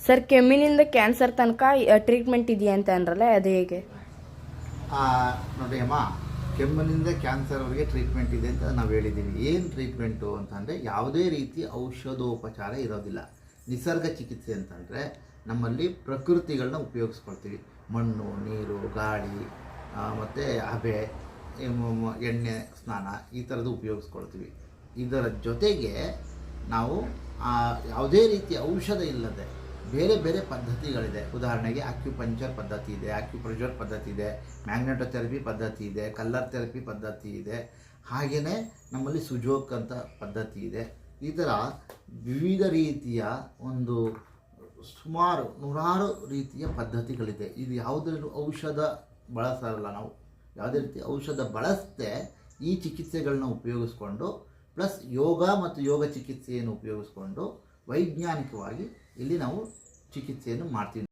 Sir ಕೆಮ್ಮಿನಿಂದ cancer ತನಕ treatment ಇದೆಯಾ ಅಂತ ಅಂದ್ರಲ್ಲ, ಅದು ಹೇಗೆ? ನೋಡಿ ಅಮ್ಮ, ಕೆಮ್ಮಿನಿಂದ ಕ್ಯಾನ್ಸರ್ವರೆಗೆ ಟ್ರೀಟ್ಮೆಂಟ್ ಇದೆ ಅಂತ ನಾವು ಹೇಳಿದ್ದೀವಿ. ಏನು ಟ್ರೀಟ್ಮೆಂಟು ಅಂತಂದರೆ ಯಾವುದೇ ರೀತಿ ಔಷಧೋಪಚಾರ ಇರೋದಿಲ್ಲ. ನಿಸರ್ಗ ಚಿಕಿತ್ಸೆ ಅಂತಂದರೆ ನಮ್ಮಲ್ಲಿ ಪ್ರಕೃತಿಗಳನ್ನ ಉಪಯೋಗಿಸ್ಕೊಳ್ತೀವಿ. ಮಣ್ಣು, ನೀರು, ಗಾಳಿ ಮತ್ತು ಹಬೆ, ಎಣ್ಣೆ ಸ್ನಾನ ಈ ಥರದ್ದು ಉಪಯೋಗಿಸ್ಕೊಳ್ತೀವಿ. ಇದರ ಜೊತೆಗೆ ನಾವು ಯಾವುದೇ ರೀತಿಯ ಔಷಧ ಇಲ್ಲದೆ ಬೇರೆ ಬೇರೆ ಪದ್ಧತಿಗಳಿದೆ. ಉದಾಹರಣೆಗೆ ಅಕ್ಯುಪಂಕ್ಚರ್ ಪದ್ಧತಿ ಇದೆ, ಅಕ್ಯುಪ್ರೆಷರ್ ಪದ್ಧತಿ ಇದೆ, ಮ್ಯಾಗ್ನೆಟೋಥೆರಪಿ ಪದ್ಧತಿ ಇದೆ, ಕಲ್ಲರ್ ಥೆರಪಿ ಪದ್ಧತಿ ಇದೆ. ಹಾಗೆಯೇ ನಮ್ಮಲ್ಲಿ ಸುಜೋಕ್ ಅಂತ ಪದ್ಧತಿ ಇದೆ. ಈ ಥರ ವಿವಿಧ ರೀತಿಯ ಒಂದು ಸುಮಾರು 100 ರೀತಿಯ ಪದ್ಧತಿಗಳಿದೆ. ಇದು ಯಾವುದರಲ್ಲೂ ಔಷಧ ಬಳಸಲ್ಲ. ನಾವು ಯಾವುದೇ ರೀತಿ ಔಷಧ ಬಳಸದೆ ಈ ಚಿಕಿತ್ಸೆಗಳನ್ನ ಉಪಯೋಗಿಸ್ಕೊಂಡು, ಪ್ಲಸ್ ಯೋಗ ಮತ್ತು ಯೋಗ ಚಿಕಿತ್ಸೆಯನ್ನು ಉಪಯೋಗಿಸ್ಕೊಂಡು ವೈಜ್ಞಾನಿಕವಾಗಿ ಇಲ್ಲಿ ನಾವು ಚಿಕಿತ್ಸೆಯನ್ನು ಮಾಡ್ತೀವಿ.